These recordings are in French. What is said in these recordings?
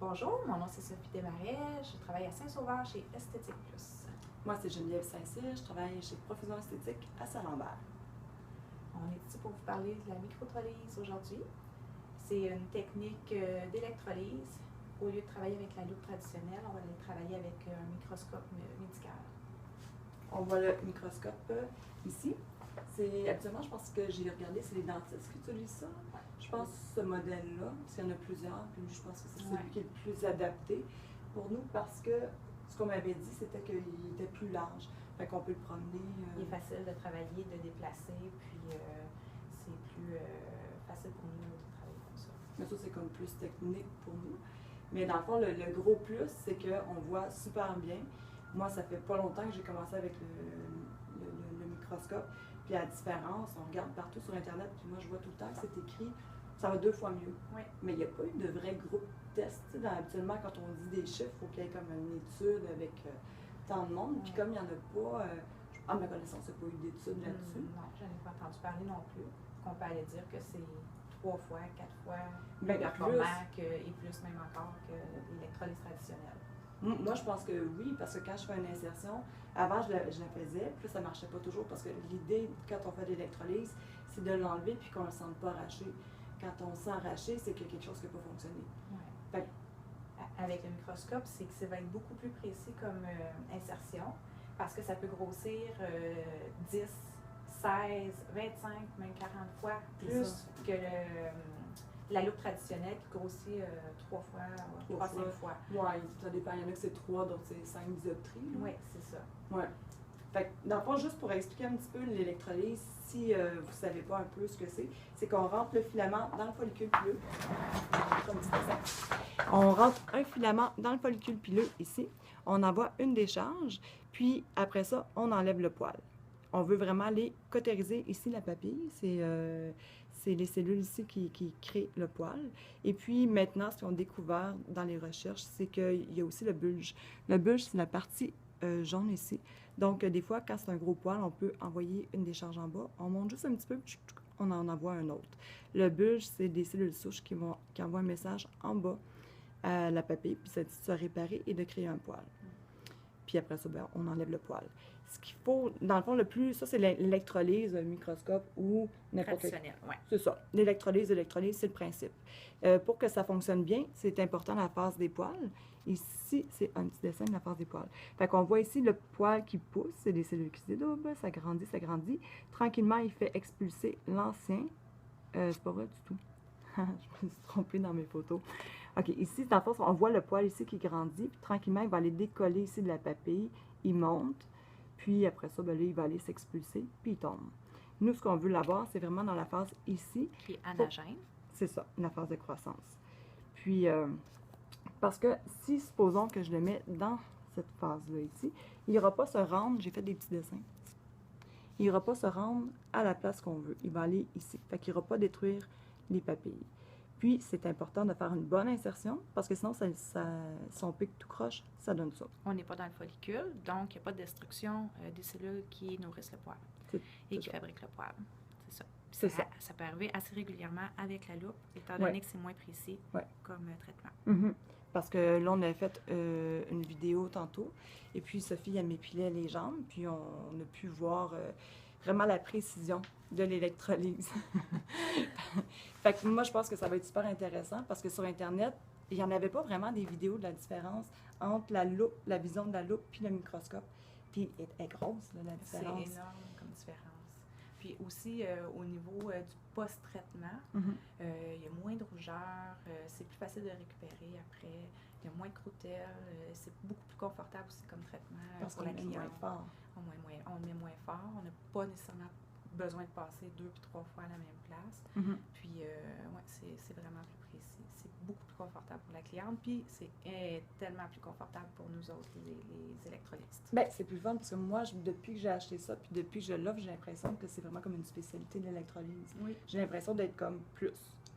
Bonjour, mon nom c'est Sophie Desmarais, je travaille à Saint-Sauveur chez Esthétique Plus. Moi, c'est Geneviève Saint-Cyr, je travaille chez Profusion Esthétique à Saint-Lambert. On est ici pour vous parler de la microtrolyse aujourd'hui. C'est une technique d'électrolyse. Au lieu de travailler avec la loupe traditionnelle, on va aller travailler avec un microscope médical. On voit le microscope ici. Habituellement, je pense que j'ai regardé, c'est les dentistes qui utilisent ça. Je pense ce modèle-là, parce qu'il y en a plusieurs, puis je pense que c'est celui qui est le plus adapté pour nous parce que ce qu'on m'avait dit, c'était qu'il était plus large. Fait qu'on peut le promener. Il est facile de travailler, de déplacer, puis c'est plus facile pour nous de travailler comme ça. Mais ça, c'est comme plus technique pour nous. Mais dans le fond, le gros plus, c'est qu'on voit super bien. Moi, ça fait pas longtemps que j'ai commencé avec le microscope. Puis la différence, on regarde partout sur Internet, puis moi, je vois tout le temps que c'est écrit, ça va 2 fois mieux. Oui. Mais il n'y a pas eu de vrai groupe test. Habituellement, quand on dit des chiffres, il faut qu'il y ait comme une étude avec tant de monde. Puis comme il n'y en a pas, à ma connaissance, il n'y a pas eu d'études là-dessus. Non, je n'en ai pas entendu parler non plus. Qu'on peut aller dire que c'est 3 fois, 4 fois plus Ben, performant et plus même encore que l'électrolyse traditionnelle. Moi, je pense que oui, parce que quand je fais une insertion, avant, je la faisais, puis ça ne marchait pas toujours, parce que l'idée, quand on fait de l'électrolyse, c'est de l'enlever puis qu'on ne le sente pas arraché. Quand on sent arraché, c'est qu'il y a quelque chose qui n'a pas fonctionné. Ouais. Avec le microscope, c'est que ça va être beaucoup plus précis comme insertion, parce que ça peut grossir 10, 16, 25, même 40 fois plus que la loupe traditionnelle qui grossit 3 fois, 5 fois. Oui, ça dépend. Il y en a que c'est 3, d'autres c'est 5 dioptries. Oui, c'est ça. Oui. Fait que, dans le fond, juste pour expliquer un petit peu l'électrolyse, si vous ne savez pas un peu ce que c'est qu'on rentre le filament dans le follicule pileux. On rentre un filament dans le follicule pileux ici. On envoie une décharge, puis après ça, on enlève le poil. On veut vraiment aller cautériser ici la papille. C'est les cellules ici qui créent le poil. Et puis maintenant, ce qu'on a découvert dans les recherches, c'est qu'il y a aussi le bulge. Le bulge, c'est la partie jaune ici. Donc, des fois, quand c'est un gros poil, on peut envoyer une décharge en bas. On monte juste un petit peu, on en envoie un autre. Le bulge, c'est des cellules souches qui envoient un message en bas à la papille, puis ça dit de se réparer et de créer un poil. Puis après ça, ben, on enlève le poil. Ce qu'il faut, dans le fond, le plus, ça c'est l'électrolyse, le microscope ou n'importe quel. Traditionnel, oui. C'est ça. L'électrolyse, c'est le principe. Pour que ça fonctionne bien, c'est important la phase des poils. Ici, c'est un petit dessin de la phase des poils. Fait qu'on voit ici le poil qui pousse, c'est des cellules qui se dédoublent, ça grandit, ça grandit. Tranquillement, il fait expulser l'ancien. C'est pas vrai du tout. Je me suis trompée dans mes photos. OK, ici, dans le fond, on voit le poil ici qui grandit. Puis tranquillement, il va aller décoller ici de la papille. Il monte. Puis après ça, ben là, il va aller s'expulser. Puis il tombe. Nous, ce qu'on veut l'avoir, c'est vraiment dans la phase ici. Qui est anagène. C'est ça, la phase de croissance. Puis, parce que si, supposons que je le mets dans cette phase-là ici, il n'ira pas se rendre, j'ai fait des petits dessins, il n'ira pas se rendre à la place qu'on veut. Il va aller ici. Fait qu'il n'ira pas détruire les papilles. Puis, c'est important de faire une bonne insertion, parce que sinon, si on pique tout croche, ça donne ça. On n'est pas dans le follicule, donc il n'y a pas de destruction des cellules qui nourrissent le poil et qui fabriquent le poil. C'est ça. Ça peut arriver assez régulièrement avec la loupe, étant donné que c'est moins précis comme traitement. Parce que là, on a fait une vidéo tantôt, et puis Sophie, elle m'épilait les jambes, puis on a pu voir vraiment la précision de l'électrolyse. Fait que moi, je pense que ça va être super intéressant, parce que sur Internet, il n'y en avait pas vraiment des vidéos de la différence entre la loupe, la vision de la loupe, puis le microscope. Puis elle est grosse, là, la différence. C'est énorme comme différence. Puis aussi, au niveau du post-traitement, il y a moins de rougeur, c'est plus facile de récupérer après, il y a moins de croutelles, c'est beaucoup plus confortable aussi comme traitement pour la cliente. On le met moins fort, on n'a pas nécessairement besoin de passer 2 puis 3 fois à la même place. Puis, c'est vraiment plus précis. C'est beaucoup plus confortable pour la cliente, puis c'est tellement plus confortable pour nous autres, les électrolystes. Bien, c'est plus fun parce que moi, depuis que j'ai acheté ça, puis depuis que je l'offre, j'ai l'impression que c'est vraiment comme une spécialité de l'électrolyse. Oui. J'ai l'impression d'être comme plus.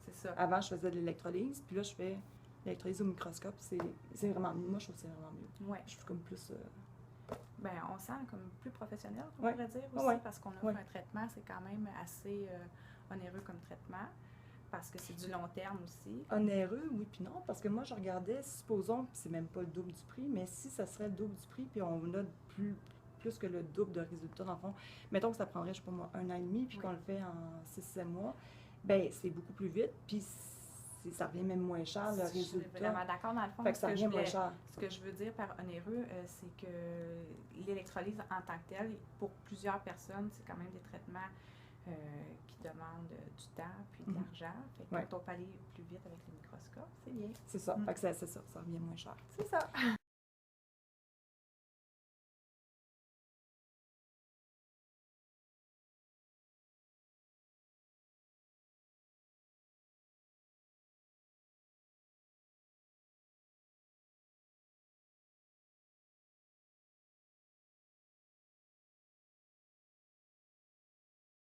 C'est ça. Avant, je faisais de l'électrolyse, puis là, je fais l'électrolyse au microscope. C'est vraiment mieux. Moi, je trouve que c'est vraiment mieux. Oui. Je trouve comme plus... Bien, on sent comme plus professionnel, on pourrait dire aussi, parce qu'on offre un traitement, c'est quand même assez onéreux comme traitement. parce que c'est du long terme aussi. Onéreux, oui, puis non, parce que moi, je regardais, supposons, puis c'est même pas le double du prix, mais si ça serait le double du prix, puis on a plus que le double de résultats, dans le fond, mettons que ça prendrait, je sais pas moi, 1 an et demi, puis qu'on le fait en 6-7 mois, ben c'est beaucoup plus vite, puis ça revient même moins cher, le résultat. Je suis vraiment d'accord. Dans le fond, Fait que ça revient moins cher. Ce que je veux dire par onéreux, c'est que l'électrolyse en tant que telle, pour plusieurs personnes, c'est quand même des traitements qui demandent du temps puis de l'argent. Fait que quand on peut aller plus vite avec le microscope, c'est bien. C'est ça. Fait que c'est ça, ça revient moins cher. C'est ça.